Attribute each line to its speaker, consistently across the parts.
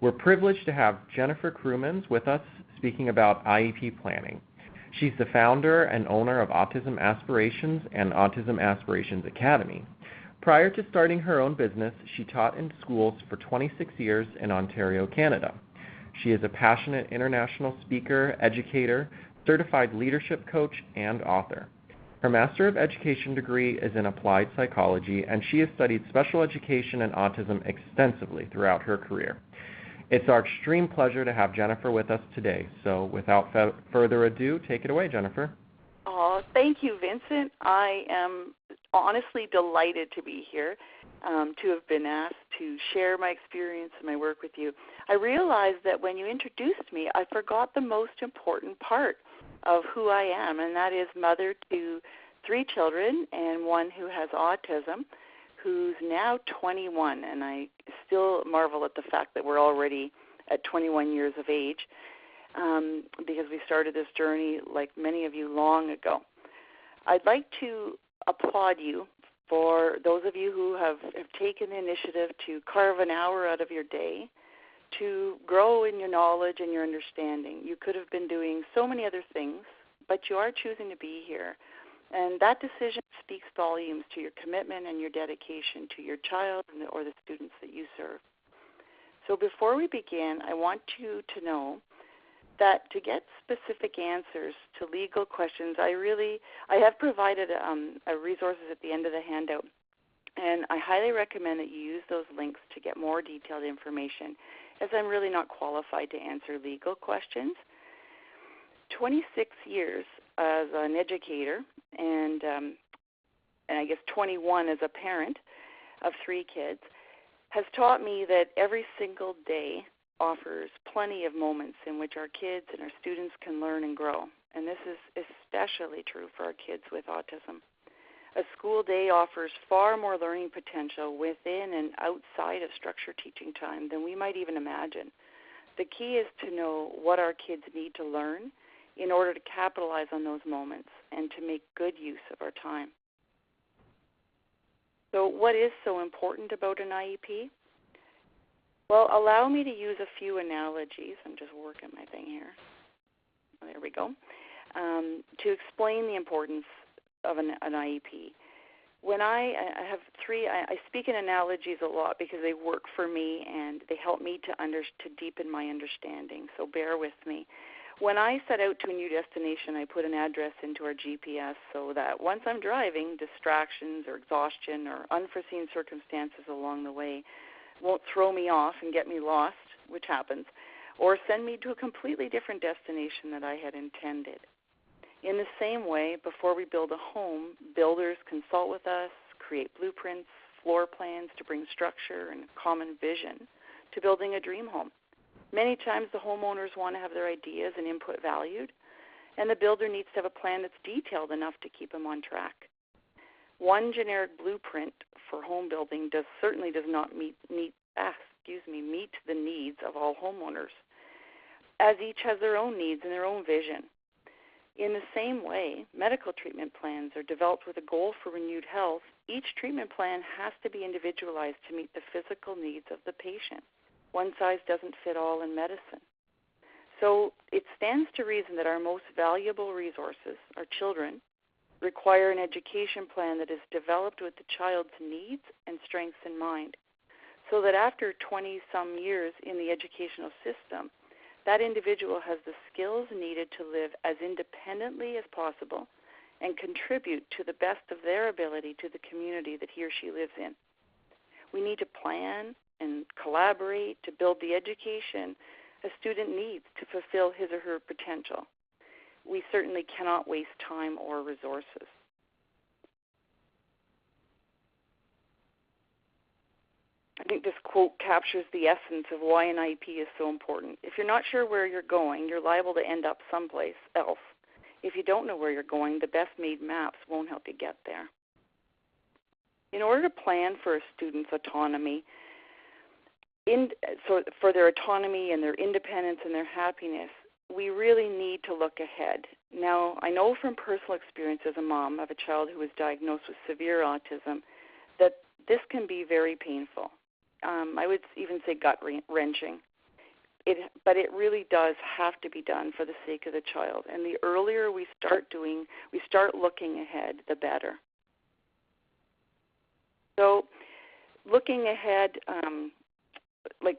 Speaker 1: We're privileged to have Jennifer Krumins with us speaking about IEP planning. She's the founder and owner of Autism Aspirations and Autism Aspirations Academy. Prior to starting her own business, she taught in schools for 26 years in Ontario, Canada. She is a passionate international speaker, educator, certified leadership coach, and author. Her Master of Education degree is in Applied Psychology, and she has studied special education and autism extensively throughout her career. It's our extreme pleasure to have Jennifer with us today. So without further ado, take it away, Jennifer.
Speaker 2: Oh, thank you, Vincent. I am honestly delighted to be here, to have been asked to share my experience and my work with you. I realized that when you introduced me, I forgot the most important part of who I am, and that is mother to 3 children and one who has autism, who's now 21, and I still marvel at the fact that we're already at 21 years of age, because we started this journey, like many of you, long ago. I'd like to applaud you for those of you who have taken the initiative to carve an hour out of your day to grow in your knowledge and your understanding. You could have been doing so many other things, but you are choosing to be here. And that decision speaks volumes to your commitment and your dedication to your child or the students that you serve. So before we begin, I want you to know that to get specific answers to legal questions, I have provided resources at the end of the handout, and I highly recommend that you use those links to get more detailed information, as I'm really not qualified to answer legal questions. 26 years as an educator and I guess 21 as a parent of 3 kids has taught me that every single day offers plenty of moments in which our kids and our students can learn and grow. And this is especially true for our kids with autism. A school day offers far more learning potential within and outside of structured teaching time than we might even imagine. The key is to know what our kids need to learn in order to capitalize on those moments and to make good use of our time. So what is so important about an IEP? Well, allow me to use a few analogies. I'm just working my thing here. There we go. To explain the importance of an IEP. When I have 3, I speak in analogies a lot because they work for me and they help me to deepen my understanding, so bear with me. When I set out to a new destination, I put an address into our GPS so that once I'm driving, distractions or exhaustion or unforeseen circumstances along the way won't throw me off and get me lost, which happens, or send me to a completely different destination that I had intended. In the same way, before we build a home, builders consult with us, create blueprints, floor plans to bring structure and common vision to building a dream home. Many times the homeowners want to have their ideas and input valued, and the builder needs to have a plan that's detailed enough to keep them on track. One generic blueprint for home building certainly does not meet the needs of all homeowners, as each has their own needs and their own vision. In the same way, medical treatment plans are developed with a goal for renewed health. Each treatment plan has to be individualized to meet the physical needs of the patient. One size doesn't fit all in medicine. So it stands to reason that our most valuable resources, our children, require an education plan that is developed with the child's needs and strengths in mind, so that after 20-some years in the educational system, that individual has the skills needed to live as independently as possible and contribute to the best of their ability to the community that he or she lives in. We need to plan and collaborate to build the education a student needs to fulfill his or her potential. We certainly cannot waste time or resources. I think this quote captures the essence of why an IEP is so important. If you're not sure where you're going, you're liable to end up someplace else. If you don't know where you're going, the best-made maps won't help you get there. In order to plan for a student's autonomy, for their autonomy and their independence and their happiness, we really need to look ahead. Now, I know from personal experience as a mom of a child who was diagnosed with severe autism that this can be very painful. I would even say gut-wrenching. but it really does have to be done for the sake of the child. And the earlier we start looking ahead, the better. So looking ahead, like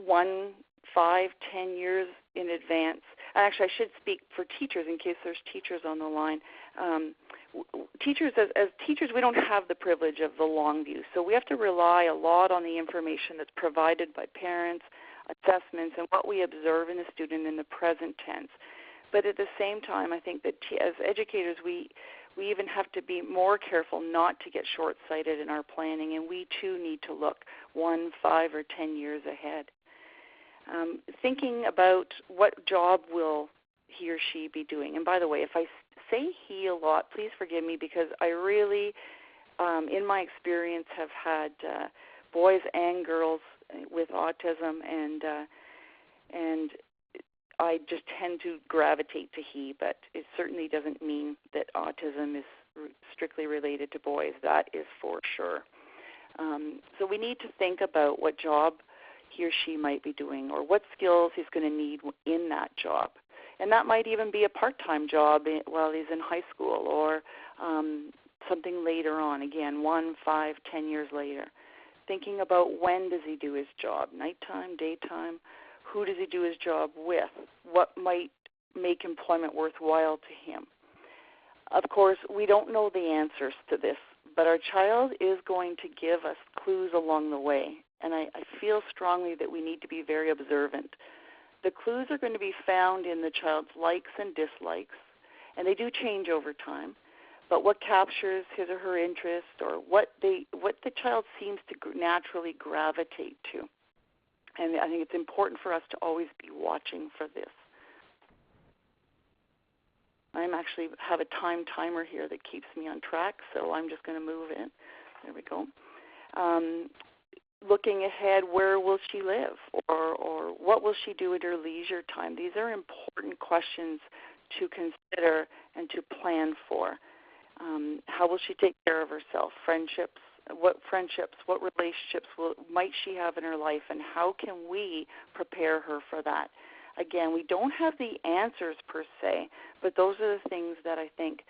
Speaker 2: 1, 5, 10 years in advance. Actually, I should speak for teachers in case there's teachers on the line. Teachers, as teachers, we don't have the privilege of the long view, so we have to rely a lot on the information that's provided by parents, assessments, and what we observe in the student in the present tense. But at the same time, I think that as educators, we even have to be more careful not to get short-sighted in our planning, and we too need to look 1, 5, or 10 years ahead. Thinking about what job will he or she be doing. And by the way, if I say he a lot, please forgive me, because I really, in my experience, have had boys and girls with autism, and I just tend to gravitate to he, but it certainly doesn't mean that autism is strictly related to boys. That is for sure. So we need to think about what job he or she might be doing, or what skills he's going to need in that job. And that might even be a part-time job while he's in high school, or something later on, again, 1, 5, 10 years later. Thinking about when does he do his job, nighttime, daytime, who does he do his job with, what might make employment worthwhile to him. Of course, we don't know the answers to this, but our child is going to give us clues along the way. And I feel strongly that we need to be very observant. The clues are going to be found in the child's likes and dislikes, and they do change over time. But what captures his or her interest, or what the child seems to naturally gravitate to. And I think it's important for us to always be watching for this. I actually have a timer here that keeps me on track, so I'm just going to move it. There we go. Looking ahead, where will she live, or what will she do at her leisure time? These are important questions to consider and to plan for. How will she take care of herself? Friendships, what relationships might she have in her life, and how can we prepare her for that? Again, we don't have the answers per se, but those are the things that I think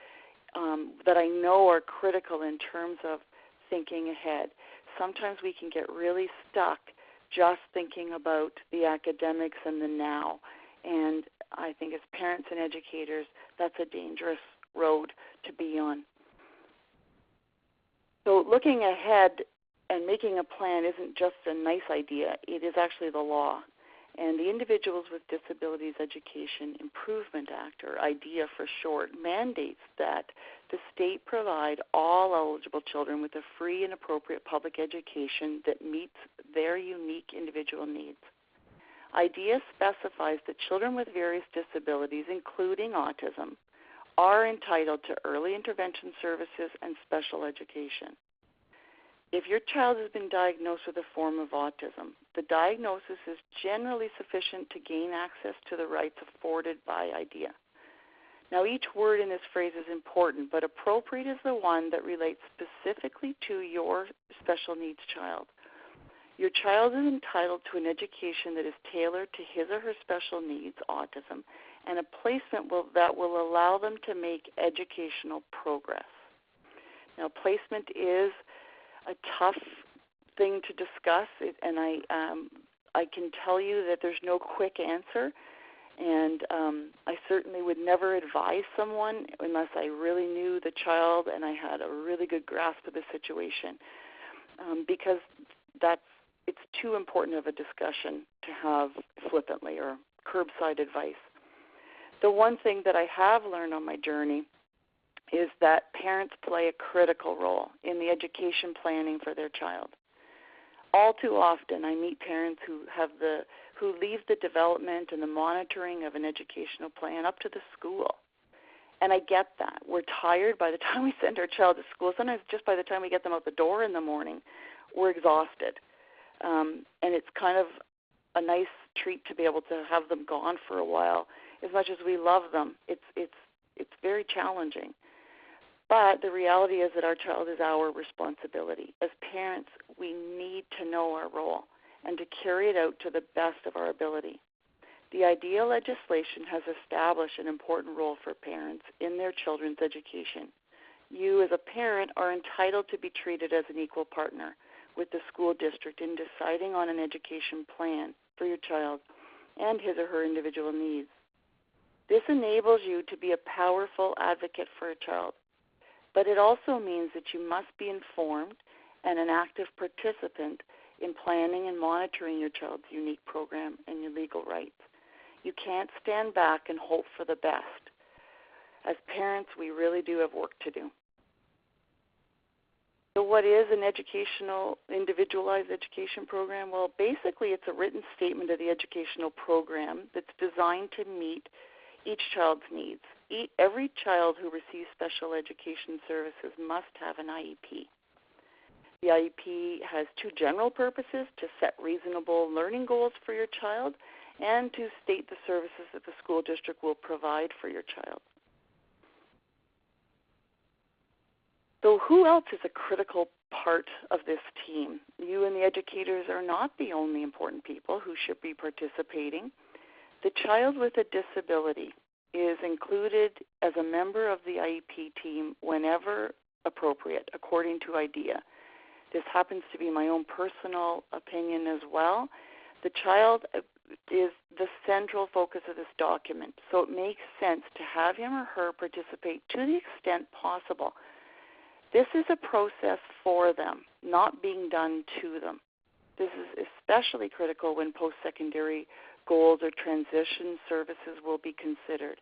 Speaker 2: that I know are critical in terms of thinking ahead. Sometimes we can get really stuck just thinking about the academics and the now, and I think as parents and educators, that's a dangerous road to be on. So looking ahead and making a plan isn't just a nice idea, it is actually the law. And the Individuals with Disabilities Education Improvement Act, or IDEA for short, mandates that the state provide all eligible children with a free and appropriate public education that meets their unique individual needs. IDEA specifies that children with various disabilities, including autism, are entitled to early intervention services and special education. If your child has been diagnosed with a form of autism, the diagnosis is generally sufficient to gain access to the rights afforded by IDEA. Now, each word in this phrase is important, but appropriate is the one that relates specifically to your special needs child. Your child is entitled to an education that is tailored to his or her special needs, autism, and a placement that will allow them to make educational progress. Now, placement is a tough thing to discuss, and I can tell you that there's no quick answer, and I certainly would never advise someone unless I really knew the child and I had a really good grasp of the situation, because it's too important of a discussion to have flippantly or curbside advice. The one thing that I have learned on my journey is that parents play a critical role in the education planning for their child. All too often, I meet parents who leave the development and the monitoring of an educational plan up to the school. And I get that. We're tired by the time we send our child to school. Sometimes just by the time we get them out the door in the morning, we're exhausted. And it's kind of a nice treat to be able to have them gone for a while. As much as we love them, it's very challenging. But the reality is that our child is our responsibility. As parents, we need to know our role and to carry it out to the best of our ability. The IDEA legislation has established an important role for parents in their children's education. You, as a parent, are entitled to be treated as an equal partner with the school district in deciding on an education plan for your child and his or her individual needs. This enables you to be a powerful advocate for a child, but it also means that you must be informed and an active participant in planning and monitoring your child's unique program and your legal rights. You can't stand back and hope for the best. As parents, we really do have work to do. So what is an individualized education program? Well, basically it's a written statement of the educational program that's designed to meet each child's needs. Every child who receives special education services must have an IEP. The IEP has two general purposes: to set reasonable learning goals for your child and to state the services that the school district will provide for your child. So who else is a critical part of this team? You and the educators are not the only important people who should be participating. The child with a disability is included as a member of the IEP team whenever appropriate, according to IDEA. This happens to be my own personal opinion as well. The child is the central focus of this document, so it makes sense to have him or her participate to the extent possible. This is a process for them, not being done to them. This is especially critical when post-secondary goals or transition services will be considered.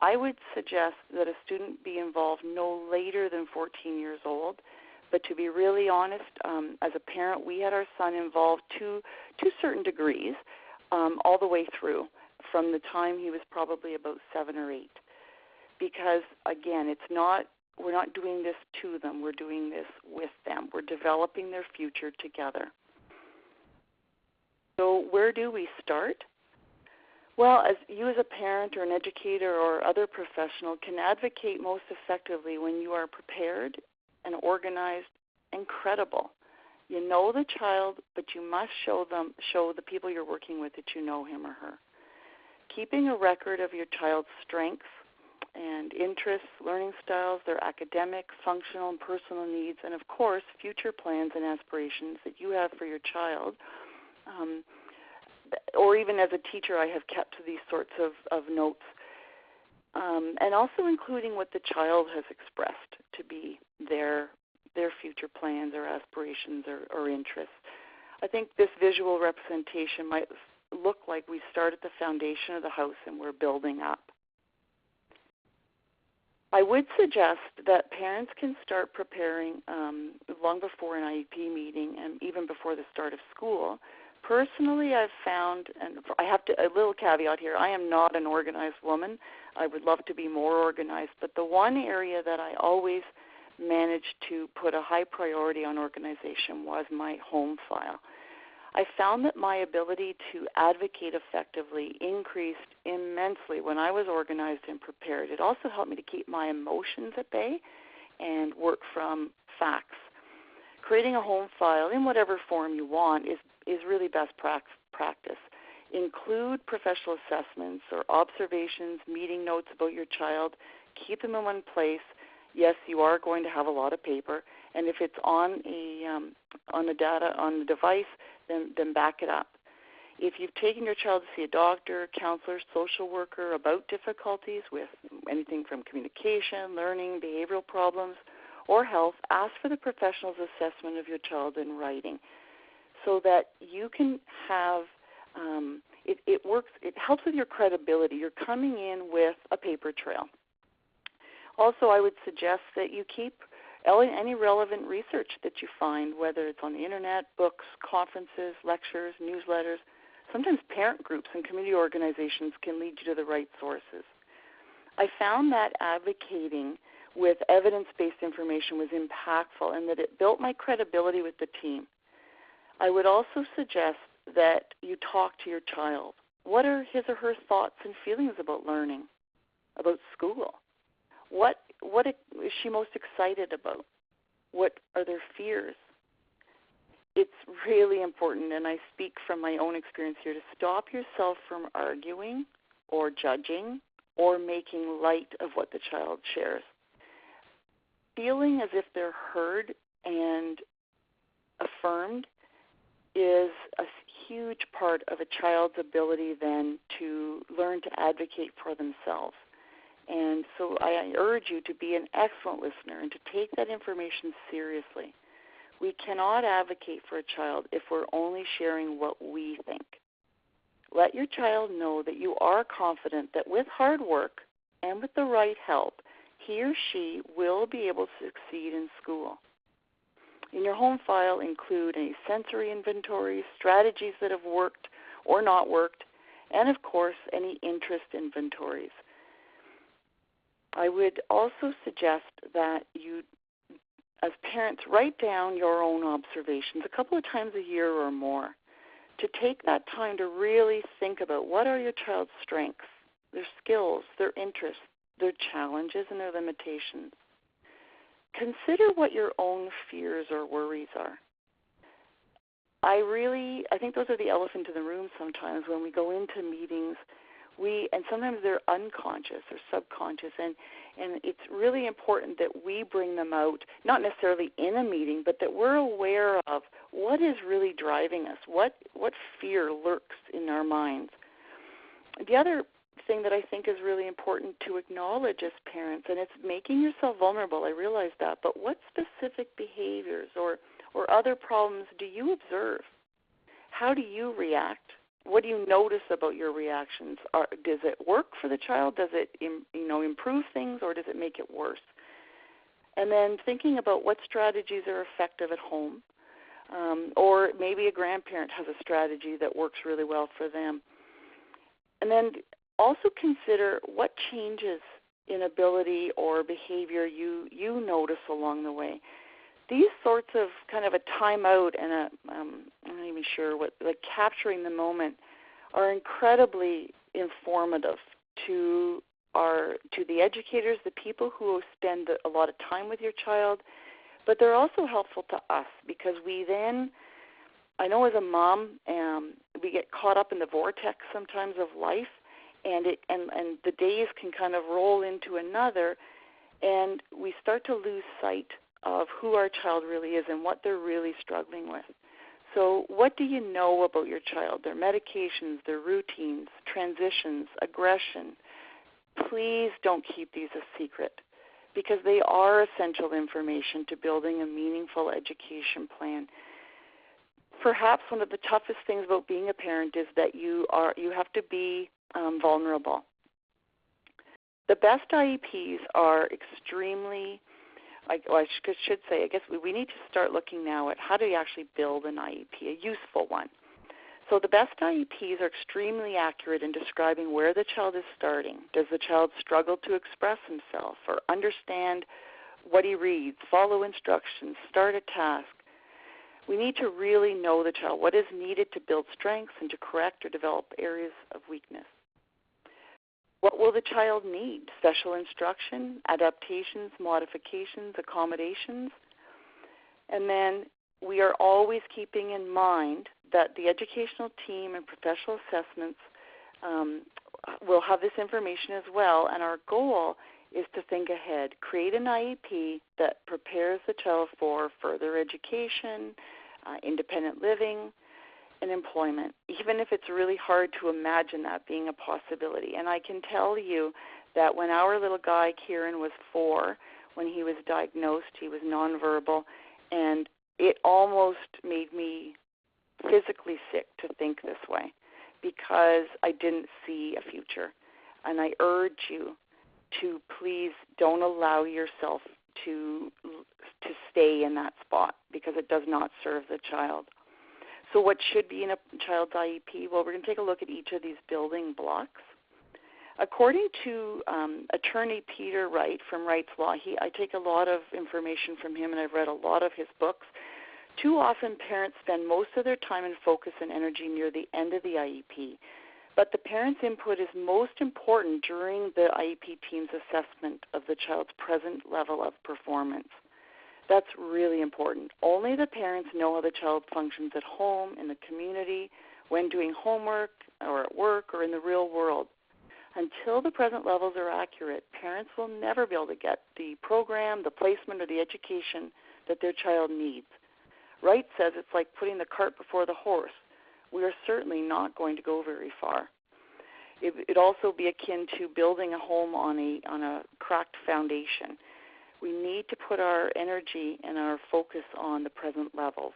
Speaker 2: I would suggest that a student be involved no later than 14 years old, but to be really honest, as a parent, we had our son involved to certain degrees all the way through, from the time he was probably about 7 or 8. Because, again, we're not doing this to them, we're doing this with them. We're developing their future together. So where do we start? Well, you as a parent or an educator or other professional can advocate most effectively when you are prepared and organized and credible. You know the child, but you must show the people you're working with that you know him or her. Keeping a record of your child's strengths and interests, learning styles, their academic, functional, and personal needs, and of course, future plans and aspirations that you have for your child. Or even as a teacher, I have kept these sorts of notes. And also including what the child has expressed to be their future plans or aspirations or interests. I think this visual representation might look like we start at the foundation of the house and we're building up. I would suggest that parents can start preparing long before an IEP meeting and even before the start of school. Personally, I've found, and I have a little caveat here, I am not an organized woman. I would love to be more organized, but the one area that I always managed to put a high priority on organization was my home file. I found that my ability to advocate effectively increased immensely when I was organized and prepared. It also helped me to keep my emotions at bay and work from facts. Creating a home file in whatever form you want is really best practice. Include professional assessments or observations, meeting notes about your child. Keep them in one place. Yes, you are going to have a lot of paper, and if it's on the device, then back it up. If you've taken your child to see a doctor, counselor, social worker about difficulties with anything from communication, learning, behavioral problems, or health, ask for the professional's assessment of your child in writing, so that you can have it works. It helps with your credibility. You're coming in with a paper trail. Also, I would suggest that you keep any relevant research that you find, whether it's on the internet, books, conferences, lectures, newsletters. Sometimes parent groups and community organizations can lead you to the right sources. I found that advocating with evidence-based information was impactful and that it built my credibility with the team. I would also suggest that you talk to your child. What are his or her thoughts and feelings about learning, about school? What is she most excited about? What are their fears? it's really important, and I speak from my own experience here, to stop yourself from arguing or judging or making light of what the child shares. Feeling as if they're heard and affirmed is a huge part of a child's ability then to learn to advocate for themselves. And so I urge you to be an excellent listener and to take that information seriously. We cannot advocate for a child if we're only sharing what we think. Let your child know that you are confident that with hard work and with the right help, he or she will be able to succeed in school. In your home file, include any sensory inventories, strategies that have worked or not worked, and of course, any interest inventories. I would also suggest that you, as parents, write down your own observations a couple of times a year or more, to take that time to really think about what are your child's strengths, their skills, their interests, their challenges, and their limitations. Consider what your own fears or worries are. I think those are the elephant in the room sometimes when we go into meetings. And sometimes they're unconscious or subconscious, and it's really important that we bring them out, not necessarily in a meeting, but that we're aware of what is really driving us, what fear lurks in our minds. The other thing that I think is really important to acknowledge as parents, and it's making yourself vulnerable, I realize that, but what specific behaviors or other problems do you observe? How do you react? What do you notice about your reactions? Does it work for the child? Does it improve things, or does it make it worse? And then thinking about what strategies are effective at home, or maybe a grandparent has a strategy that works really well for them. And then also consider what changes in ability or behavior you notice along the way. These sorts of kind of a timeout and I'm not even sure capturing the moment are incredibly informative to the educators, the people who spend a lot of time with your child, but they're also helpful to us because we then, I know as a mom, we get caught up in the vortex sometimes of life, and the days can kind of roll into another, and we start to lose sight of who our child really is and what they're really struggling with. So what do you know about your child, their medications, their routines, transitions, aggression? Please don't keep these a secret because they are essential information to building a meaningful education plan. Perhaps one of the toughest things about being a parent is that you have to be vulnerable. The best IEPs are extremely, I should say, I guess we need to start looking now at how do you actually build an IEP, a useful one. So the best IEPs are extremely accurate in describing where the child is starting. Does the child struggle to express himself or understand what he reads, follow instructions, start a task? We need to really know the child, what is needed to build strengths and to correct or develop areas of weakness. What will the child need? Special instruction, adaptations, modifications, accommodations? And then we are always keeping in mind that the educational team and professional assessments will have this information as well, and our goal is to think ahead, create an IEP that prepares the child for further education, independent living, and employment, even if it's really hard to imagine that being a possibility. And I can tell you that when our little guy, Kieran, was 4, when he was diagnosed, he was nonverbal, and it almost made me physically sick to think this way because I didn't see a future. And I urge you to please don't allow yourself to stay in that spot because it does not serve the child. So what should be in a child's IEP? Well, we're going to take a look at each of these building blocks. According to attorney Peter Wright from Wright's Law, I take a lot of information from him, and I've read a lot of his books. Too often parents spend most of their time and focus and energy near the end of the IEP, but the parent's input is most important during the IEP team's assessment of the child's present level of performance. That's really important. Only the parents know how the child functions at home, in the community, when doing homework, or at work, or in the real world. Until the present levels are accurate, parents will never be able to get the program, the placement, or the education that their child needs. Wright says it's like putting the cart before the horse. We are certainly not going to go very far. It'd also be akin to building a home on a cracked foundation. We need to put our energy and our focus on the present levels.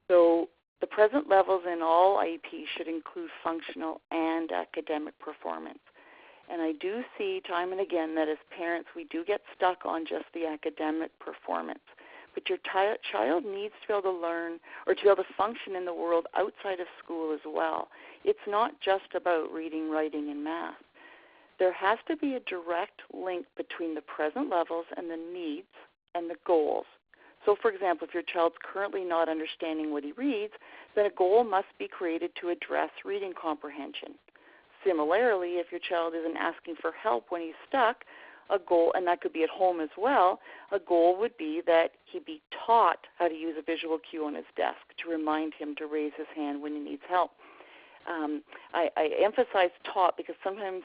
Speaker 2: So the present levels in all IEPs should include functional and academic performance. And I do see time and again that as parents we do get stuck on just the academic performance. But your child needs to be able to learn or to be able to function in the world outside of school as well. It's not just about reading, writing, and math. There has to be a direct link between the present levels and the needs and the goals. So, for example, if your child's currently not understanding what he reads, then a goal must be created to address reading comprehension. Similarly, if your child isn't asking for help when he's stuck, a goal, and that could be at home as well, a goal would be that he be taught how to use a visual cue on his desk to remind him to raise his hand when he needs help. I emphasize taught because sometimes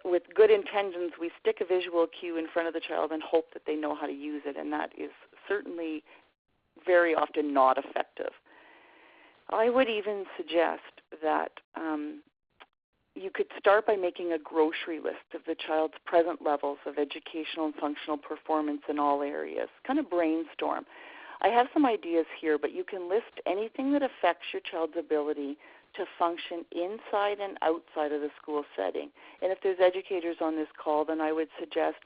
Speaker 2: with good intentions we stick a visual cue in front of the child and hope that they know how to use it, and that is certainly very often not effective. I would even suggest that you could start by making a grocery list of the child's present levels of educational and functional performance in all areas. Kind of brainstorm. I have some ideas here, but you can list anything that affects your child's ability to function inside and outside of the school setting. And if there's educators on this call, then I would suggest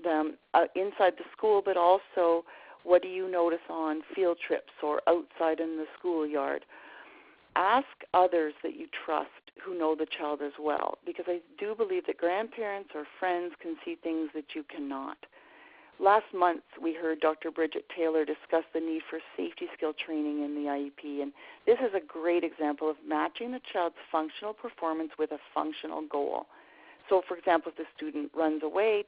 Speaker 2: them inside the school, but also what do you notice on field trips or outside in the schoolyard. Ask others that you trust who know the child as well, because I do believe that grandparents or friends can see things that you cannot. Last month, we heard Dr. Bridget Taylor discuss the need for safety skill training in the IEP, and this is a great example of matching the child's functional performance with a functional goal. So, for example, if the student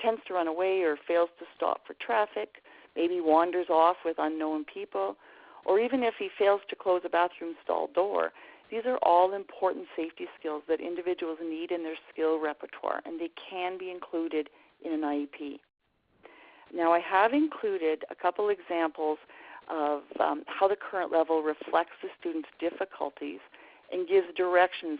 Speaker 2: tends to run away or fails to stop for traffic, maybe wanders off with unknown people, or even if he fails to close a bathroom stall door, these are all important safety skills that individuals need in their skill repertoire, and they can be included in an IEP. Now, I have included a couple examples of how the current level reflects the student's difficulties and gives directions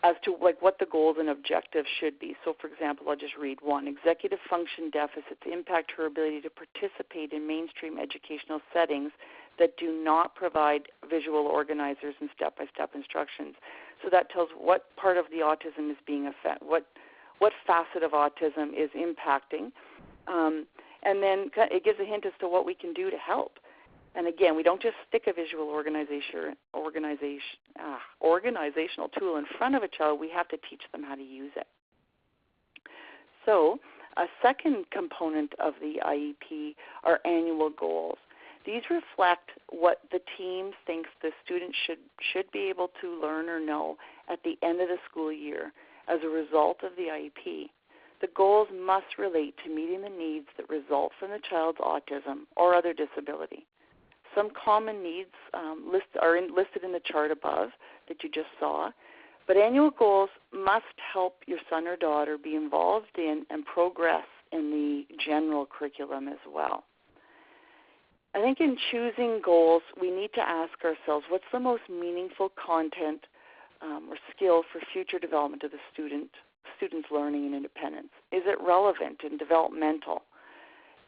Speaker 2: as to what the goals and objectives should be. So, for example, I'll just read one. Executive function deficits impact her ability to participate in mainstream educational settings that do not provide visual organizers and step-by-step instructions. So that tells what part of the autism is being affected, what facet of autism is impacting. And then it gives a hint as to what we can do to help. And again, we don't just stick a visual organizational tool in front of a child. We have to teach them how to use it. So a second component of the IEP are annual goals. These reflect what the team thinks the student should be able to learn or know at the end of the school year as a result of the IEP. The goals must relate to meeting the needs that result from the child's autism or other disability. Some common needs are listed in the chart above that you just saw, but annual goals must help your son or daughter be involved in and progress in the general curriculum as well. I think in choosing goals, we need to ask ourselves, what's the most meaningful content or skill for future development of the student's learning and independence? Is it relevant and developmental?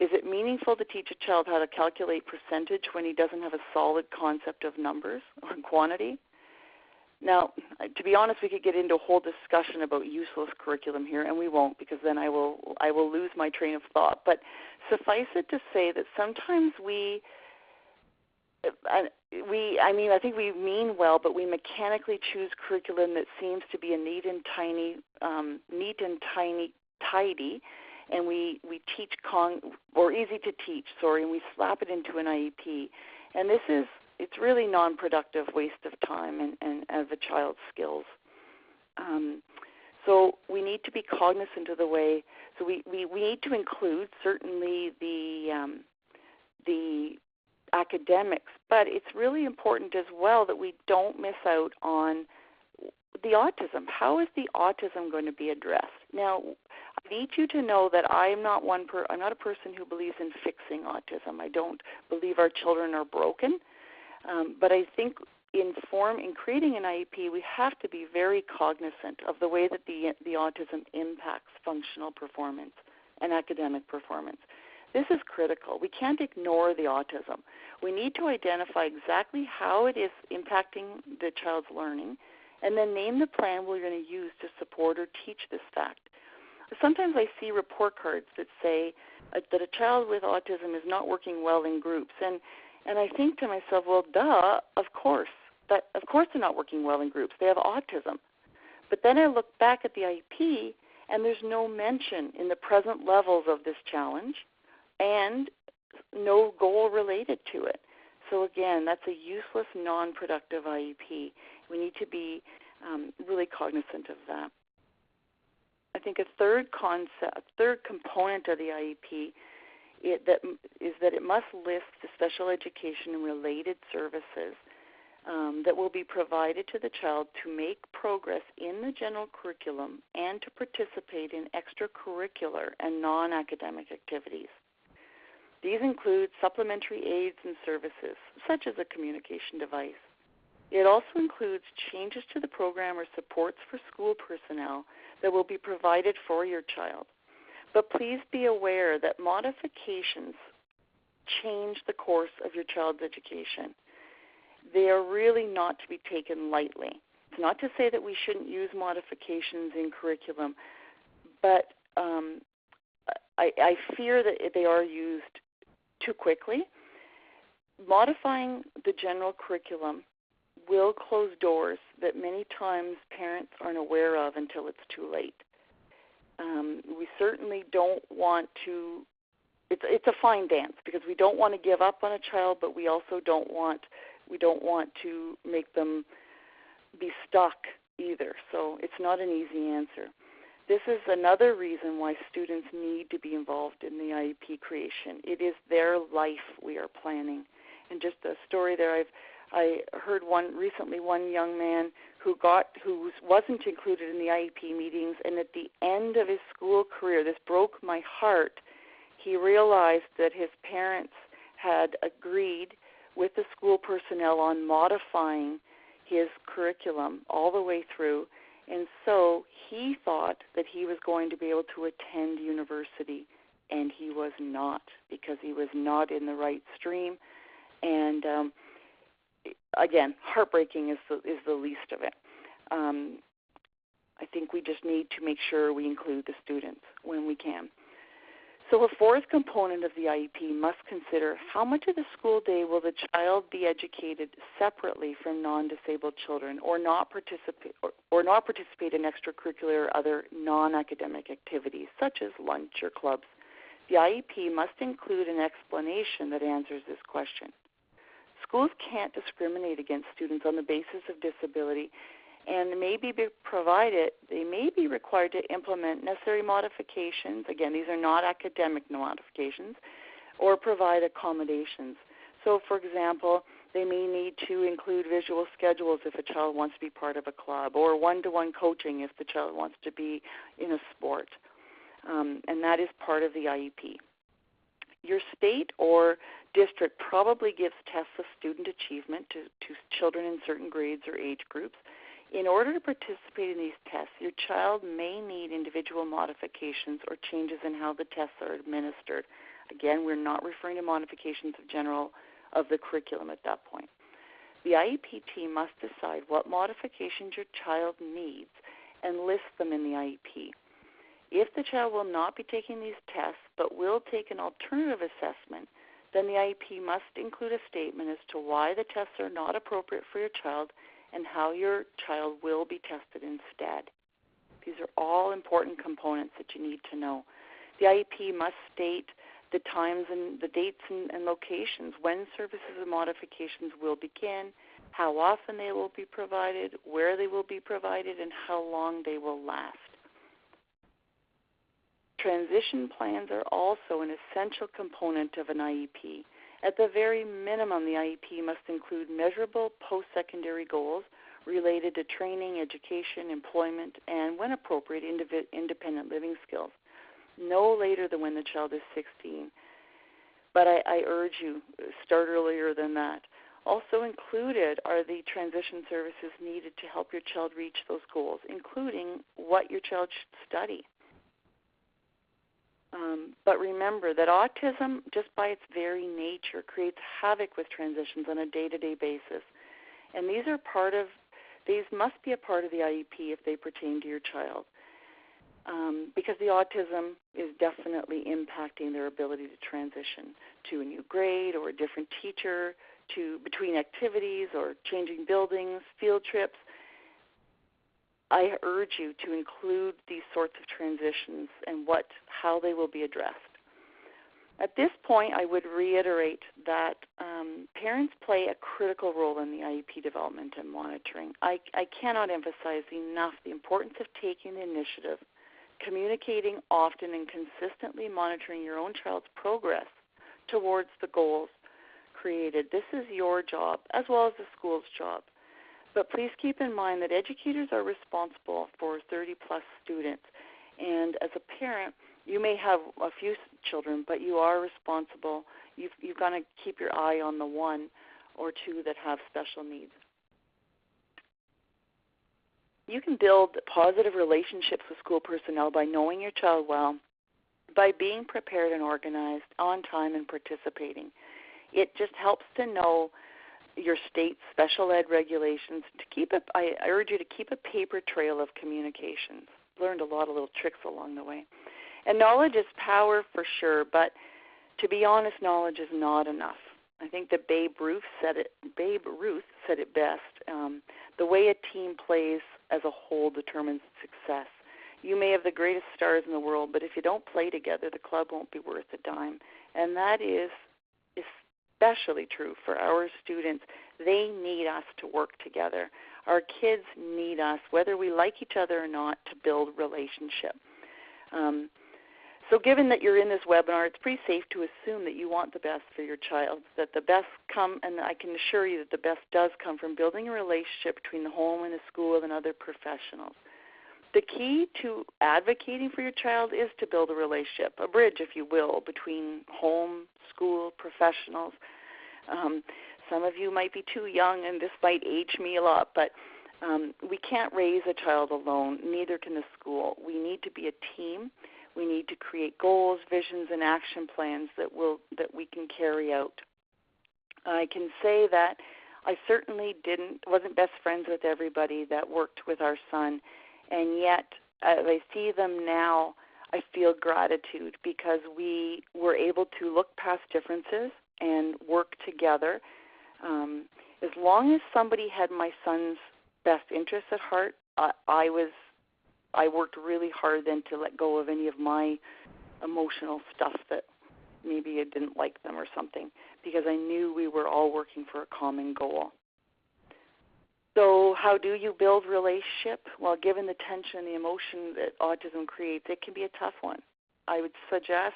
Speaker 2: Is it meaningful to teach a child how to calculate percentage when he doesn't have a solid concept of numbers or quantity? Now, to be honest, we could get into a whole discussion about useless curriculum here, and we won't, because then I will lose my train of thought. But suffice it to say that sometimes I think we mean well, but we mechanically choose curriculum that seems to be a neat and tidy, and we teach easy to teach, and we slap it into an IEP. And it's really non-productive waste of time and of a child's skills. So we need to be cognizant of the way, so we need to include certainly the academics, but it's really important as well that we don't miss out on the autism. How is the autism going to be addressed? Now, I need you to know that I'm not a person who believes in fixing autism. I don't believe our children are broken, but I think in creating an IEP, we have to be very cognizant of the way that the autism impacts functional performance and academic performance. This is critical. We can't ignore the autism. We need to identify exactly how it is impacting the child's learning, and then name the plan we're going to use to support or teach this fact. Sometimes I see report cards that say that a child with autism is not working well in groups, and I think to myself, well, duh, of course they're not working well in groups. They have autism. But then I look back at the IEP, and there's no mention in the present levels of this challenge and no goal related to it. So again, that's a useless, non-productive IEP. We need to be really cognizant of that. I think a third component of the IEP is that it must list the special education and related services that will be provided to the child to make progress in the general curriculum and to participate in extracurricular and non-academic activities. These include supplementary aids and services, such as a communication device. It also includes changes to the program or supports for school personnel that will be provided for your child. But please be aware that modifications change the course of your child's education. They are really not to be taken lightly. It's not to say that we shouldn't use modifications in curriculum, but I fear that they are used too quickly. Modifying the general curriculum will close doors that many times parents aren't aware of until it's too late. We certainly don't want to, it's a fine dance because we don't want to give up on a child, but we also don't want to make them be stuck either. So it's not an easy answer. This is another reason why students need to be involved in the IEP creation. It is their life we are planning. And just a story there, I heard recently one young man who wasn't included in the IEP meetings, and at the end of his school career, this broke my heart, he realized that his parents had agreed with the school personnel on modifying his curriculum all the way through, and so he thought that he was going to be able to attend university, and he was not, because he was not in the right stream. And again, heartbreaking is the least of it. I think we just need to make sure we include the students when we can. So a fourth component of the IEP must consider how much of the school day will the child be educated separately from non-disabled children or not participate in extracurricular or other non-academic activities such as lunch or clubs. The IEP must include an explanation that answers this question. Schools can't discriminate against students on the basis of disability, and they may be required to implement necessary modifications. Again, these are not academic modifications, or provide accommodations. So, for example, they may need to include visual schedules if a child wants to be part of a club, or one-to-one coaching if the child wants to be in a sport, and that is part of the IEP. Your state or district probably gives tests of student achievement to children in certain grades or age groups. In order to participate in these tests, your child may need individual modifications or changes in how the tests are administered. Again, we're not referring to modifications of the curriculum at that point. The IEP team must decide what modifications your child needs and list them in the IEP. If the child will not be taking these tests but will take an alternative assessment, then the IEP must include a statement as to why the tests are not appropriate for your child and how your child will be tested instead. These are all important components that you need to know. The IEP must state the times and the dates and locations when services and modifications will begin, how often they will be provided, where they will be provided, and how long they will last. Transition plans are also an essential component of an IEP. At the very minimum, the IEP must include measurable post-secondary goals related to training, education, employment, and, when appropriate, independent living skills, no later than when the child is 16. But I urge you, start earlier than that. Also included are the transition services needed to help your child reach those goals, including what your child should study. But remember that autism, just by its very nature, creates havoc with transitions on a day-to-day basis. And these must be a part of the IEP if they pertain to your child, because the autism is definitely impacting their ability to transition to a new grade or a different teacher, to between activities or changing buildings, field trips. I urge you to include these sorts of transitions and how they will be addressed. At this point, I would reiterate that parents play a critical role in the IEP development and monitoring. I cannot emphasize enough the importance of taking the initiative, communicating often and consistently monitoring your own child's progress towards the goals created. This is your job as well as the school's job. But please keep in mind that educators are responsible for 30-plus students. And as a parent, you may have a few children, but you are responsible. You've got to keep your eye on the one or two that have special needs. You can build positive relationships with school personnel by knowing your child well, by being prepared and organized, on time, and participating. It just helps to know your state's special ed regulations. I urge you to keep a paper trail of communications. Learned a lot of little tricks along the way. And knowledge is power for sure, but to be honest, knowledge is not enough. I think that Babe Ruth said it best. The way a team plays as a whole determines success. You may have the greatest stars in the world, but if you don't play together, the club won't be worth a dime. And that is especially true for our students. They need us to work together. Our kids need us, whether we like each other or not, to build relationship. So given that you're in this webinar, it's pretty safe to assume that you want the best for your child, that the best and I can assure you that the best does come from building a relationship between the home and the school and other professionals. The key to advocating for your child is to build a relationship, a bridge, if you will, between home, school, professionals. Some of you might be too young, and this might age me a lot, but we can't raise a child alone, neither can the school. We need to be a team. We need to create goals, visions, and action plans that we can carry out. I can say that I certainly wasn't best friends with everybody that worked with our son, and yet as I see them now, I feel gratitude because we were able to look past differences and work together. As long as somebody had my son's best interests at heart, I worked really hard then to let go of any of my emotional stuff that maybe I didn't like them or something, because I knew we were all working for a common goal. So how do you build relationship? Well, given the tension and the emotion that autism creates, it can be a tough one. I would suggest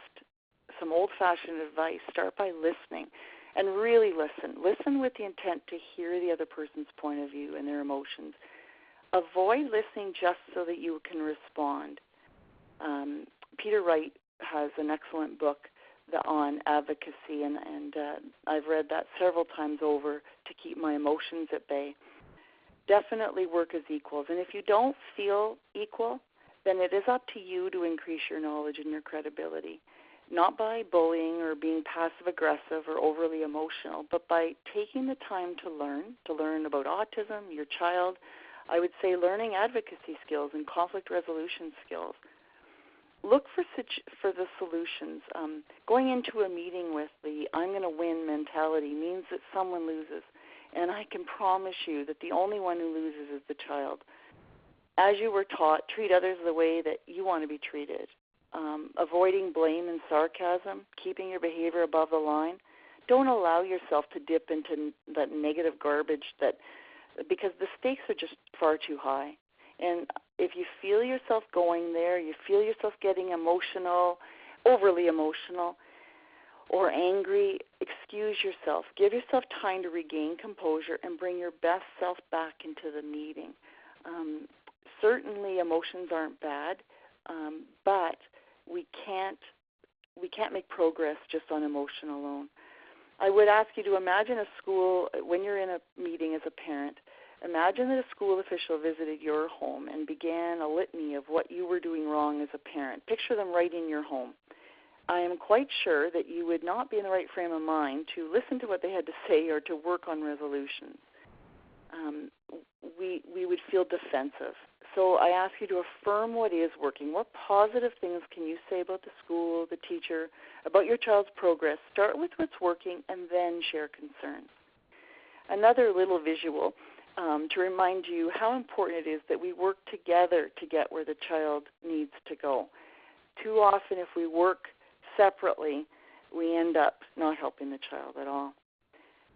Speaker 2: some old-fashioned advice. Start by listening and really listen. Listen with the intent to hear the other person's point of view and their emotions. Avoid listening just so that you can respond. Peter Wright has an excellent book on advocacy, and I've read that several times over to keep my emotions at bay. Definitely work as equals. And if you don't feel equal, then it is up to you to increase your knowledge and your credibility, not by bullying or being passive-aggressive or overly emotional, but by taking the time to learn about autism, your child. I would say learning advocacy skills and conflict resolution skills. Look for the solutions. Going into a meeting with the I'm going to win mentality means that someone loses. And I can promise you that the only one who loses is the child. As you were taught, treat others the way that you want to be treated. Avoiding blame and sarcasm, keeping your behavior above the line. Don't allow yourself to dip into that negative garbage because the stakes are just far too high. And if you feel yourself going there, you feel yourself getting emotional, overly emotional, or angry, excuse yourself. Give yourself time to regain composure and bring your best self back into the meeting. Certainly emotions aren't bad, but we can't make progress just on emotion alone. I would ask you to imagine a school, when you're in a meeting as a parent, imagine that a school official visited your home and began a litany of what you were doing wrong as a parent. Picture them right in your home. I am quite sure that you would not be in the right frame of mind to listen to what they had to say or to work on resolutions. We would feel defensive. So I ask you to affirm what is working. What positive things can you say about the school, the teacher, about your child's progress? Start with what's working and then share concerns. Another little visual to remind you how important it is that we work together to get where the child needs to go. Too often if we work separately, we end up not helping the child at all.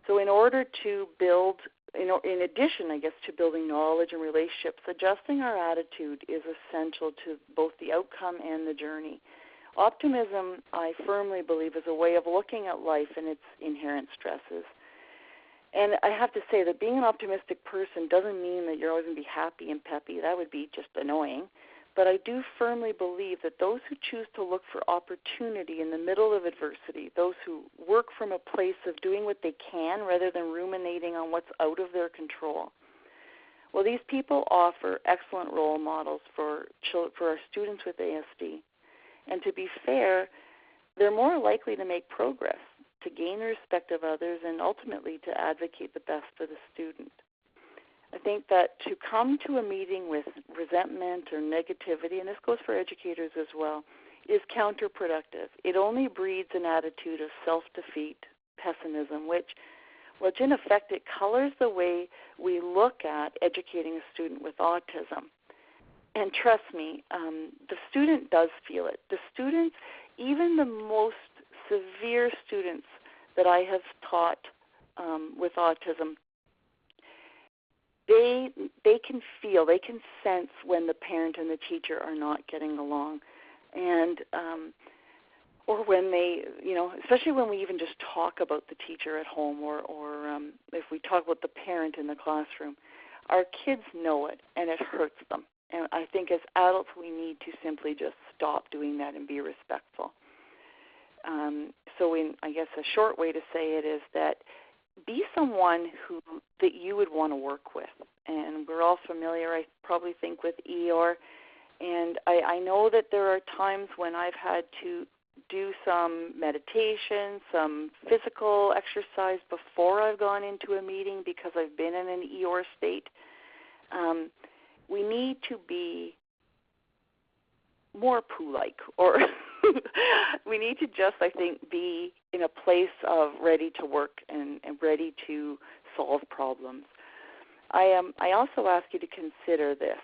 Speaker 2: So in order to build, in addition, I guess, to building knowledge and relationships, adjusting our attitude is essential to both the outcome and the journey. Optimism, I firmly believe, is a way of looking at life and its inherent stresses. And I have to say that being an optimistic person doesn't mean that you're always going to be happy and peppy. That would be just annoying. But I do firmly believe that those who choose to look for opportunity in the middle of adversity, those who work from a place of doing what they can rather than ruminating on what's out of their control, well, these people offer excellent role models for our students with ASD. And to be fair, they're more likely to make progress, to gain the respect of others, and ultimately to advocate the best for the student. I think that to come to a meeting with resentment or negativity, and this goes for educators as well, is counterproductive. It only breeds an attitude of self-defeat, pessimism, which in effect, it colors the way we look at educating a student with autism. And trust me, the student does feel it. The students, even the most severe students that I have taught with autism, they can feel, they can sense when the parent and the teacher are not getting along, and or when they, especially when we even just talk about the teacher at home, or if we talk about the parent in the classroom, our kids know it and it hurts them. And I think as adults we need to simply just stop doing that and be respectful. So I guess a short way to say it is that be someone that you would want to work with. And we're all familiar, I probably think, with Eeyore. And I know that there are times when I've had to do some meditation, some physical exercise before I've gone into a meeting because I've been in an Eeyore state. We need to be more Pooh-like, or we need to just, I think, be in a place of ready to work and ready to solve problems. I also ask you to consider this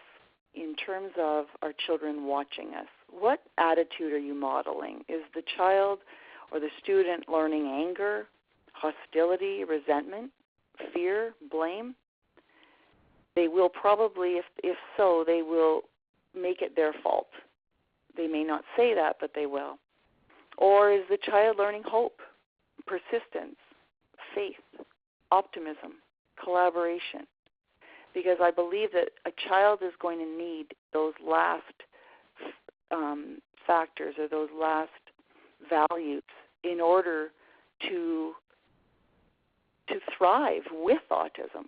Speaker 2: in terms of our children watching us. What attitude are you modeling? Is the child or the student learning anger, hostility, resentment, fear, blame? They will probably, if so, they will make it their fault. They may not say that, but they will. Or is the child learning hope, persistence, faith, optimism, collaboration? Because I believe that a child is going to need those last factors or those last values in order to thrive with autism.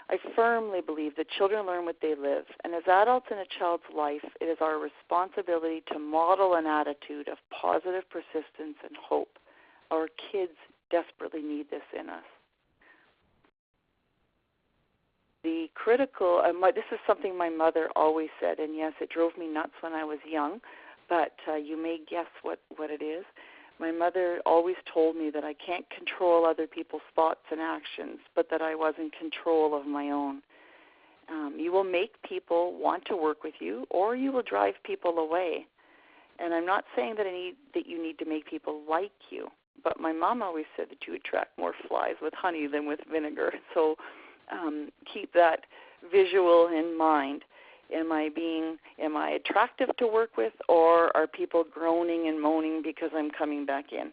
Speaker 2: I firmly believe that children learn what they live, and as adults in a child's life, it is our responsibility to model an attitude of positive persistence and hope. Our kids desperately need this in us. The critical, this is something my mother always said, and yes, it drove me nuts when I was young, but you may guess what it is. My mother always told me that I can't control other people's thoughts and actions, but that I was in control of my own. You will make people want to work with you, or you will drive people away. And I'm not saying that you need to make people like you, but my mom always said that you attract more flies with honey than with vinegar. So keep that visual in mind. Am I attractive to work with, or are people groaning and moaning because I'm coming back in?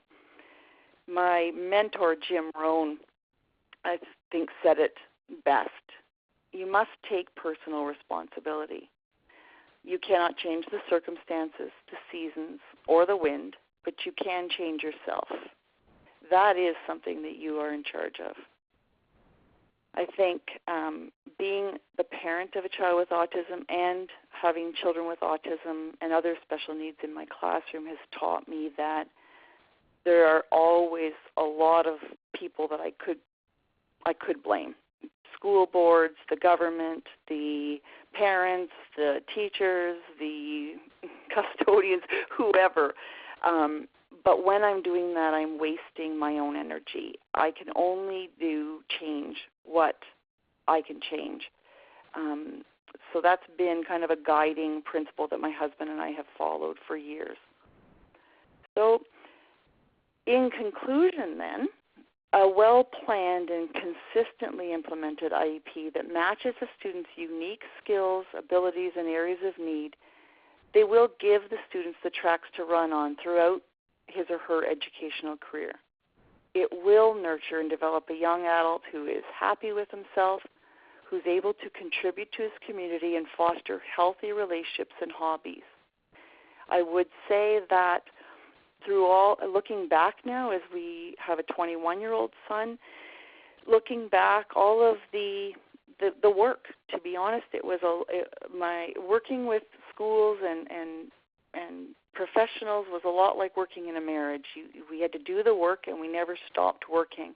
Speaker 2: My mentor, Jim Rohn, I think said it best. You must take personal responsibility. You cannot change the circumstances, the seasons, or the wind, but you can change yourself. That is something that you are in charge of. I think being the parent of a child with autism and having children with autism and other special needs in my classroom has taught me that there are always a lot of people that I could blame. School boards, the government, the parents, the teachers, the custodians, whoever. But when I'm doing that, I'm wasting my own energy. I can only change what I can change. So that's been kind of a guiding principle that my husband and I have followed for years. So in conclusion then, a well-planned and consistently implemented IEP that matches a student's unique skills, abilities, and areas of need, they will give the students the tracks to run on throughout his or her educational career. It will nurture and develop a young adult who is happy with himself, who's able to contribute to his community and foster healthy relationships and hobbies. I would say that looking back now, as we have a 21-year-old son, looking back, all of the work, to be honest, it was my working with schools and professionals was a lot like working in a marriage. We had to do the work, and we never stopped working.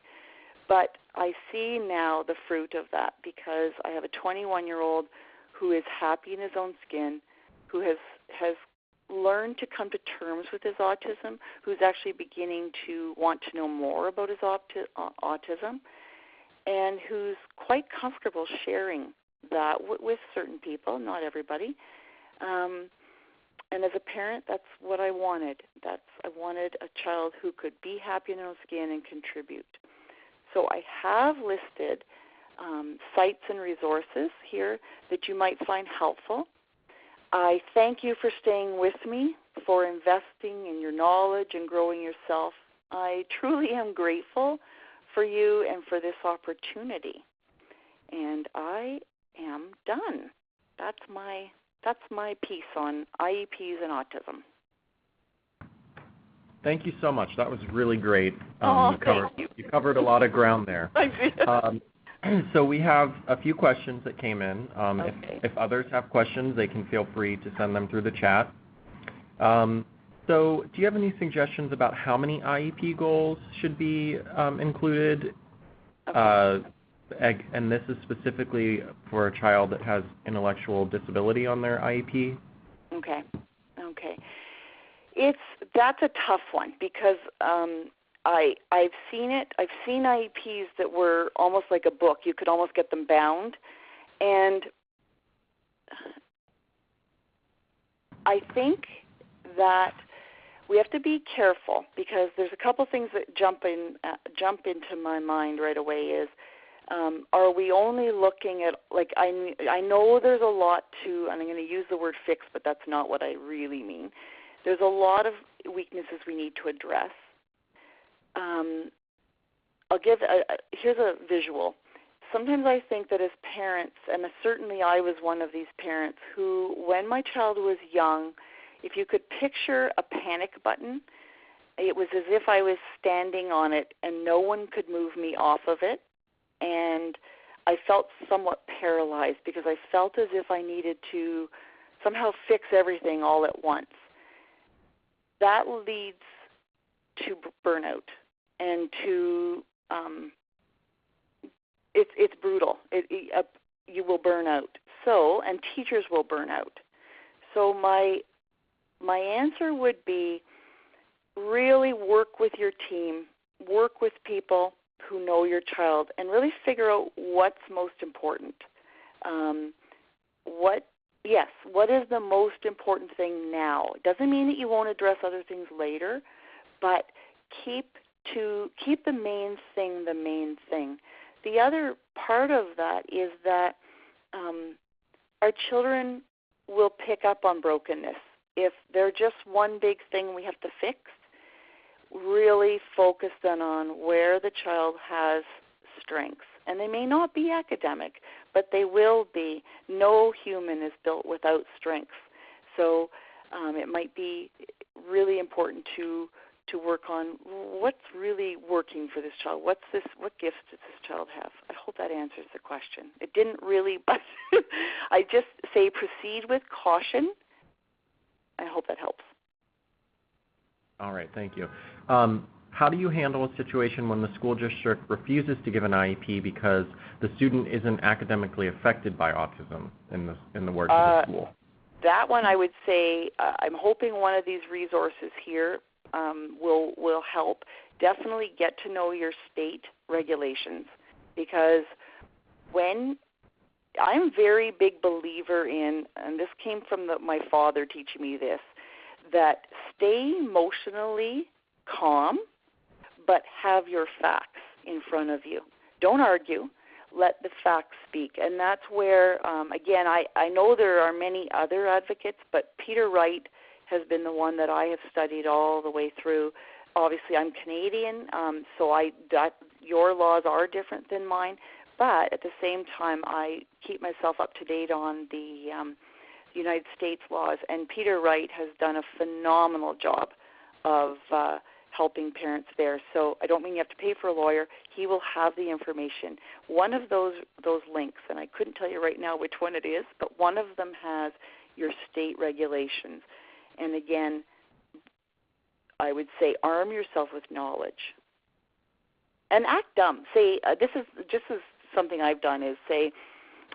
Speaker 2: But I see now the fruit of that because I have a 21-year-old who is happy in his own skin, who has learned to come to terms with his autism, who's actually beginning to want to know more about his autism, and who's quite comfortable sharing that with certain people, not everybody. And as a parent, that's what I wanted. I wanted a child who could be happy in their own skin and contribute. So I have listed sites and resources here that you might find helpful. I thank you for staying with me, for investing in your knowledge and growing yourself. I truly am grateful for you and for this opportunity. And I am done. That's my piece on IEPs and autism.
Speaker 1: Thank you so much. That was really great.
Speaker 2: Thank you.
Speaker 1: You covered a lot of ground there.
Speaker 2: I did.
Speaker 1: So we have a few questions that came in.
Speaker 2: Okay.
Speaker 1: If others have questions, they can feel free to send them through the chat. So do you have any suggestions about how many IEP goals should be included?
Speaker 2: Okay.
Speaker 1: And this is specifically for a child that has intellectual disability on their IEP?
Speaker 2: Okay. That's a tough one because I've seen it. I've seen IEPs that were almost like a book. You could almost get them bound. And I think that we have to be careful because there's a couple things that jump into my mind right away is, are we only looking at, like, I know there's a lot to, and I'm going to use the word fix, but that's not what I really mean. There's a lot of weaknesses we need to address. Here's a visual. Sometimes I think that as parents, and certainly I was one of these parents who, when my child was young, if you could picture a panic button, it was as if I was standing on it and no one could move me off of it. And I felt somewhat paralyzed because I felt as if I needed to somehow fix everything all at once. That leads to burnout and to it's brutal. You will burn out. And teachers will burn out. So my answer would be really work with your team, work with people who know your child, and really figure out what's most important. What is the most important thing now? It doesn't mean that you won't address other things later, but keep the main thing the main thing. The other part of that is that our children will pick up on brokenness. If they're just one big thing we have to fix, really focus then on where the child has strengths. And they may not be academic, but they will be. No human is built without strengths. So it might be really important to work on what's really working for this child. What gifts does this child have? I hope that answers the question. It didn't really, but I just say proceed with caution. I hope that helps.
Speaker 1: All right, thank you. How do you handle a situation when the school district refuses to give an IEP because the student isn't academically affected by autism in the words of the school?
Speaker 2: That one I would say I'm hoping one of these resources here will help. Definitely get to know your state regulations, because when I'm a very big believer in, and this came from my father teaching me this, that stay emotionally calm, but have your facts in front of you. Don't argue. Let the facts speak. And that's where, again, I know there are many other advocates, but Peter Wright has been the one that I have studied all the way through. Obviously, I'm Canadian, so your laws are different than mine, but at the same time, I keep myself up to date on the United States laws, and Peter Wright has done a phenomenal job of helping parents there. So I don't mean you have to pay for a lawyer. He will have the information. One of those links, and I couldn't tell you right now which one it is, but one of them has your state regulations. And again, I would say arm yourself with knowledge. And act dumb. Say, this is something I've done, is say,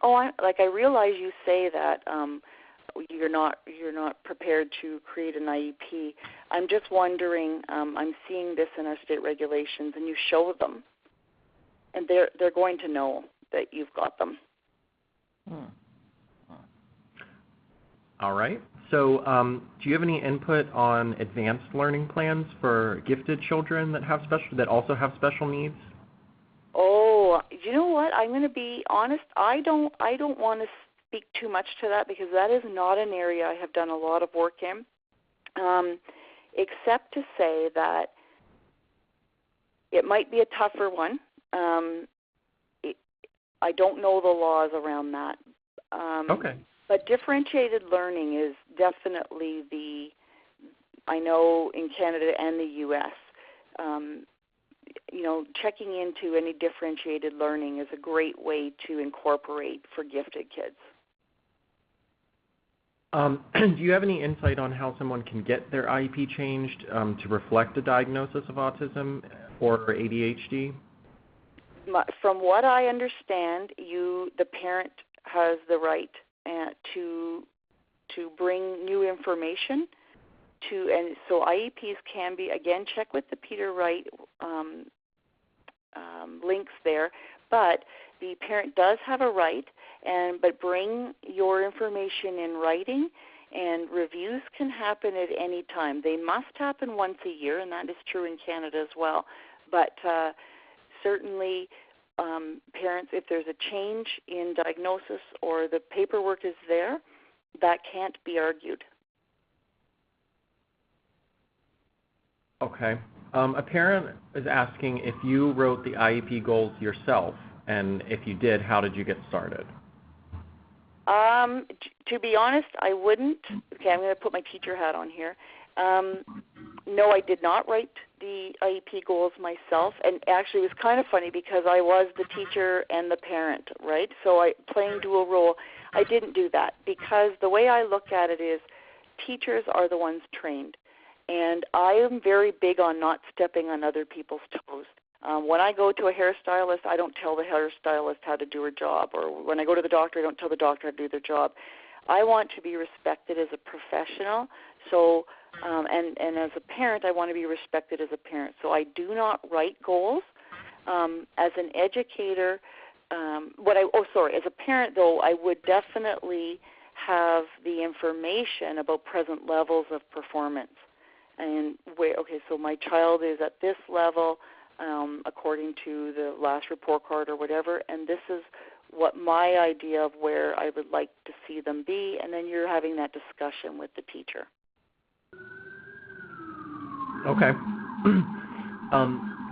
Speaker 2: I realize you say that you're not prepared to create an IEP. I'm just wondering, I'm seeing this in our state regulations, and you show them, and they're going to know that you've got them.
Speaker 1: All right. So do you have any input on advanced learning plans for gifted children that also have special needs?
Speaker 2: Oh, you know what? I'm going to be honest. I don't want to speak too much to that, because that is not an area I have done a lot of work in, except to say that it might be a tougher one. I don't know the laws around that.
Speaker 1: Okay.
Speaker 2: But differentiated learning is definitely I know in Canada and the U.S., checking into any differentiated learning is a great way to incorporate for gifted kids.
Speaker 1: Do you have any insight on how someone can get their IEP changed to reflect a diagnosis of autism or ADHD?
Speaker 2: From what I understand, the parent has the right to bring new information and so IEPs can be, again, check with the Peter Wright links there, but the parent does have a right, but bring your information in writing, and reviews can happen at any time. They must happen once a year, and that is true in Canada as well, but certainly parents, if there's a change in diagnosis or the paperwork is there, that can't be argued.
Speaker 1: Okay. A parent is asking if you wrote the IEP goals yourself, and if you did, how did you get started?
Speaker 2: To be honest, I wouldn't. Okay, I'm going to put my teacher hat on here. No, I did not write the IEP goals myself, and actually it was kind of funny because I was the teacher and the parent, right? So playing dual role, I didn't do that because the way I look at it is teachers are the ones trained, and I am very big on not stepping on other people's toes. When I go to a hairstylist, I don't tell the hairstylist how to do her job, or when I go to the doctor, I don't tell the doctor how to do their job. I want to be respected as a professional, so and as a parent, I want to be respected as a parent. So I do not write goals. As an educator, as a parent, though, I would definitely have the information about present levels of performance. And so my child is at this level according to the last report card or whatever, and this is what my idea of where I would like to see them be, and then you're having that discussion with the teacher.
Speaker 1: Okay. Do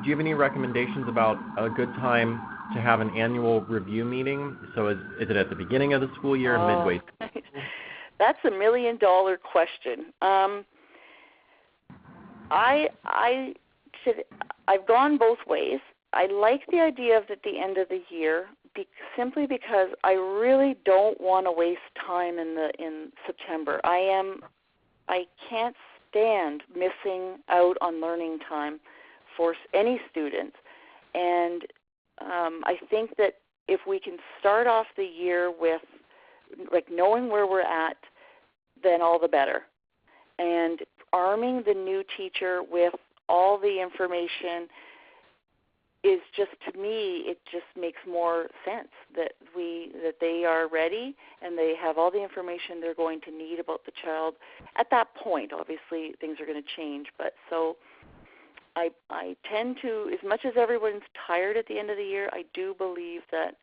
Speaker 1: you have any recommendations about a good time to have an annual review meeting? So is it at the beginning of the school year, midway?
Speaker 2: That's $1 million question. I've gone both ways. I like the idea of at the end of the year simply because I really don't want to waste time in September. I can't stand missing out on learning time for any students, and I think that if we can start off the year with knowing where we're at, then all the better, and arming the new teacher with all the information is just, to me, it just makes more sense that they are ready and they have all the information they're going to need about the child at that point. Obviously, things are going to change, but so I tend to, as much as everyone's tired at the end of the year, I do believe that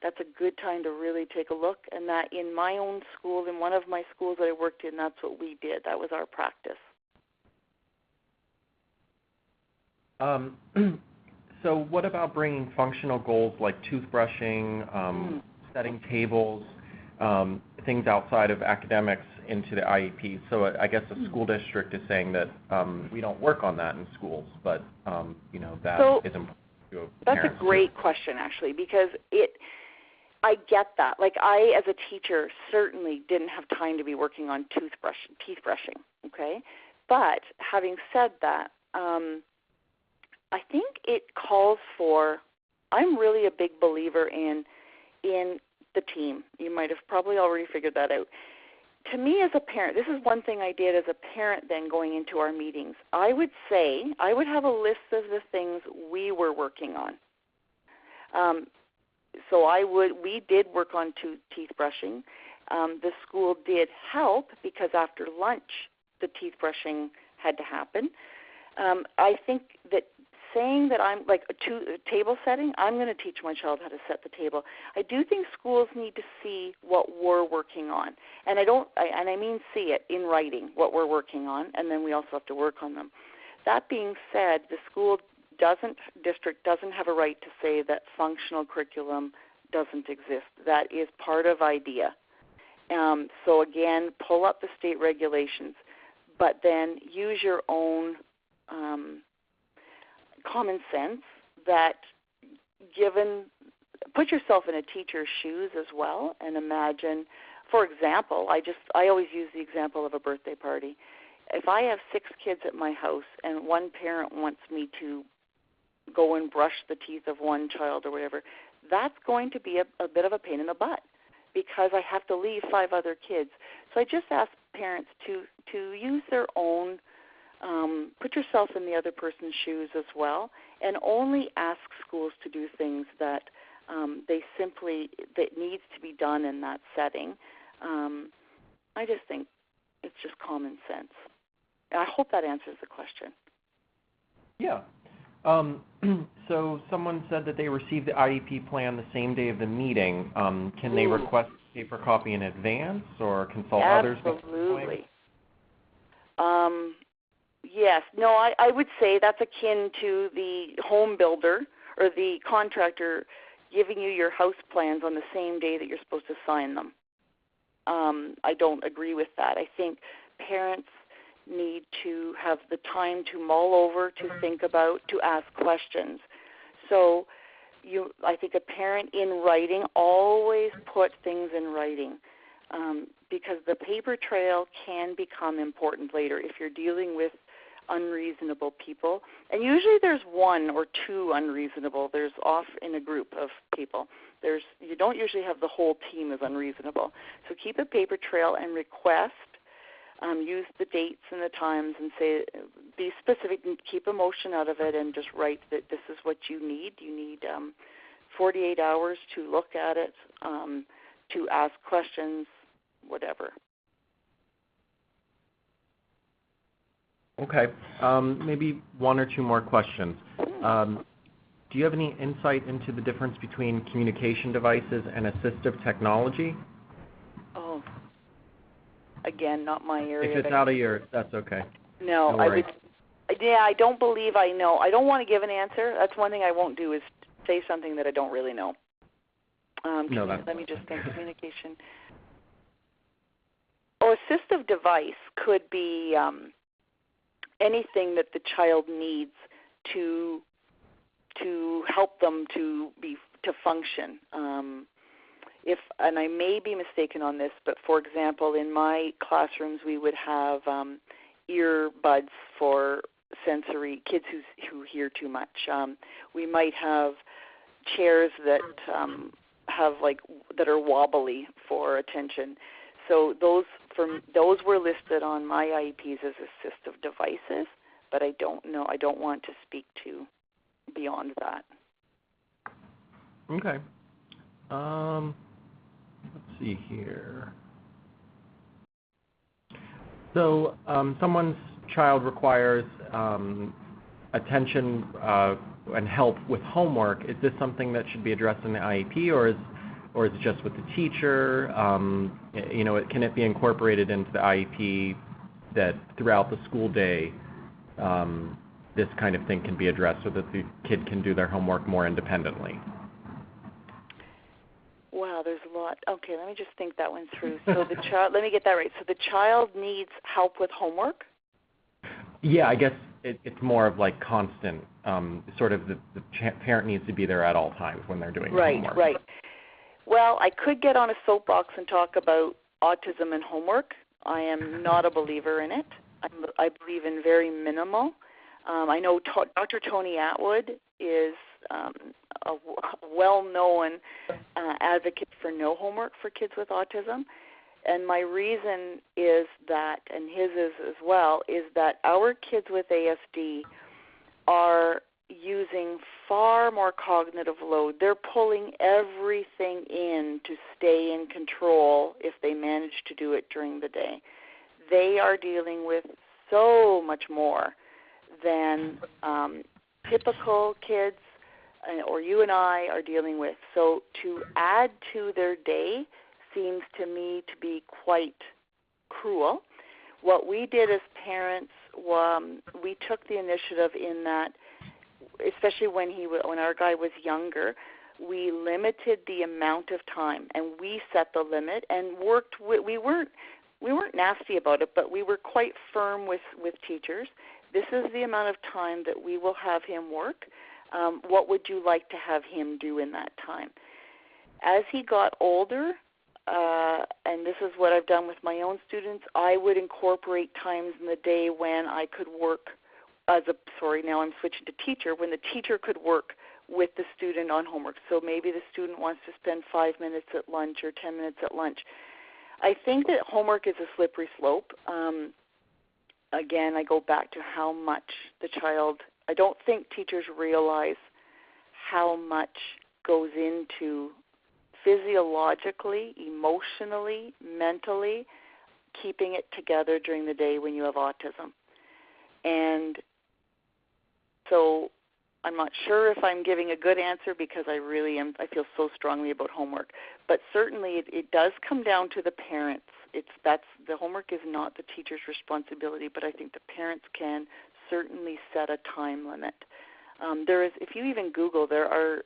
Speaker 2: that's a good time to really take a look, and that in my own school, in one of my schools that I worked in, that's what we did. That was our practice.
Speaker 1: So what about bringing functional goals like toothbrushing, setting tables, things outside of academics into the IEP? So I guess the school district is saying that we don't work on that in schools, but that is important to parents.
Speaker 2: That's a great question, actually, because I get that. Like, I, as a teacher, certainly didn't have time to be working on teeth brushing, okay? But having said that, I think it calls for, I'm really a big believer in the team. You might have probably already figured that out. To me as a parent, this is one thing I did as a parent then going into our meetings. I would say, I would have a list of the things we were working on. We did work on teeth brushing. The school did help because after lunch the teeth brushing had to happen. I think that saying that I'm like a table setting, I'm going to teach my child how to set the table. I do think schools need to see what we're working on, and I mean see it in writing, what we're working on, and then we also have to work on them. That being said, the school district doesn't have a right to say that functional curriculum doesn't exist. That is part of IDEA. So again, pull up the state regulations, but then use your own common sense that put yourself in a teacher's shoes as well and imagine, for example, I always use the example of a birthday party. If I have 6 kids at my house and one parent wants me to go and brush the teeth of one child or whatever, that's going to be a bit of a pain in the butt because I have to leave 5 other kids. So I just ask parents to use their own, put yourself in the other person's shoes as well, and only ask schools to do things that that needs to be done in that setting. I just think it's just common sense. I hope that answers the question.
Speaker 1: Yeah. So someone said that they received the IEP plan the same day of the meeting. Can they request a paper copy in advance or consult others?
Speaker 2: Absolutely. Yes. No, I would say that's akin to the home builder or the contractor giving you your house plans on the same day that you're supposed to sign them. I don't agree with that. I think parents need to have the time to mull over, to think about, to ask questions. So I think a parent in writing, always put things in writing because the paper trail can become important later if you're dealing with unreasonable people. And usually there's 1 or 2 unreasonable. There's off in a group of people. You don't usually have the whole team as unreasonable. So keep a paper trail and request. Use the dates and the times and be specific and keep emotion out of it and just write that this is what you need. You need 48 hours to look at it, to ask questions, whatever.
Speaker 1: Okay. Maybe 1 or 2 more questions. do you have any insight into the difference between communication devices and assistive technology?
Speaker 2: Oh, again, not my area.
Speaker 1: If it's out of yours, that's okay.
Speaker 2: No, I would. Yeah, I don't believe I know. I don't want to give an answer. That's one thing I won't do, is say something that I don't really know.
Speaker 1: No,
Speaker 2: let me just think. Communication. Oh, assistive device could be anything that the child needs to help them to function. And I may be mistaken on this, but for example, in my classrooms we would have earbuds for sensory kids who hear too much. We might have chairs that that are wobbly for attention. So those were listed on my IEPs as assistive devices, but I don't know. I don't want to speak to beyond that.
Speaker 1: Okay. Let's see here. So someone's child requires attention and help with homework. Is this something that should be addressed in the IEP, or is it just with the teacher? Can it be incorporated into the IEP that throughout the school day this kind of thing can be addressed so that the kid can do their homework more independently?
Speaker 2: Wow, there's a lot. Okay, let me just think that one through. So the child, let me get that right. So the child needs help with homework?
Speaker 1: Yeah, I guess it's more of like constant, sort of the parent needs to be there at all times when they're doing homework.
Speaker 2: Right. Well, I could get on a soapbox and talk about autism and homework. I am not a believer in it. I believe in very minimal. I know Dr. Tony Atwood is a well-known advocate for no homework for kids with autism. And my reason is that, and his is as well, is that our kids with ASD are using far more cognitive load. They're pulling everything in to stay in control if they manage to do it during the day. They are dealing with so much more than typical kids or you and I are dealing with. So to add to their day seems to me to be quite cruel. What we did as parents, we took the initiative in that, especially when our guy was younger, we limited the amount of time, and we set the limit and worked with, we weren't nasty about it, but we were quite firm with teachers. This is the amount of time that we will have him work. What would you like to have him do in that time? As he got older, and this is what I've done with my own students, I would incorporate times in the day when I could work now I'm switching to teacher, when the teacher could work with the student on homework. So maybe the student wants to spend 5 minutes at lunch or 10 minutes at lunch. I think that homework is a slippery slope. Again, I go back to how much the child, I don't think teachers realize how much goes into physiologically, emotionally, mentally, keeping it together during the day when you have autism. And so I'm not sure if I'm giving a good answer because I feel so strongly about homework. But certainly it does come down to the parents. The homework is not the teacher's responsibility, but I think the parents can certainly set a time limit. If you even Google, there's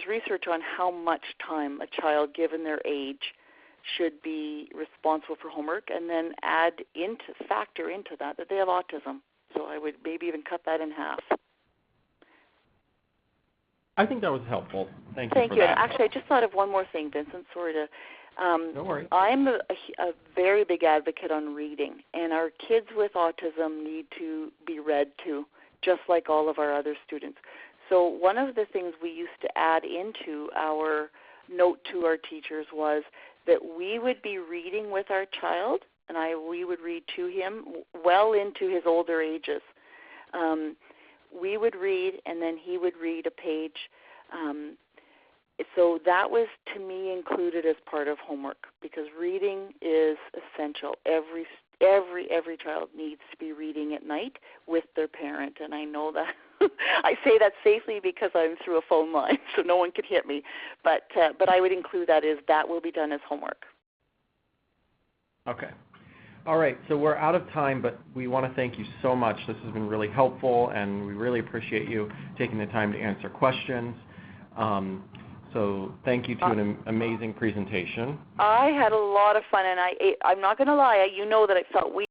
Speaker 2: research on how much time a child, given their age, should be responsible for homework, and then factor into that they have autism. So I would maybe even cut that in half.
Speaker 1: I think that was helpful. Thank you for
Speaker 2: that.
Speaker 1: that.
Speaker 2: Actually, I just thought of one more thing, Vincent. Sorry to.
Speaker 1: No worries.
Speaker 2: I'm a very big advocate on reading, and our kids with autism need to be read to, just like all of our other students. So one of the things we used to add into our note to our teachers was that we would be reading with our child, and we would read to him well into his older ages. We would read, and then he would read a page. So that was, to me, included as part of homework, because reading is essential. Every child needs to be reading at night with their parent, and I know that I say that safely because I'm through a phone line, so no one can hit me. But I would include that will be done as homework.
Speaker 1: Okay. All right, so we're out of time, but we want to thank you so much. This has been really helpful, and we really appreciate you taking the time to answer questions. So thank you to an amazing presentation.
Speaker 2: I had a lot of fun, and I'm not going to lie, you know that I felt weird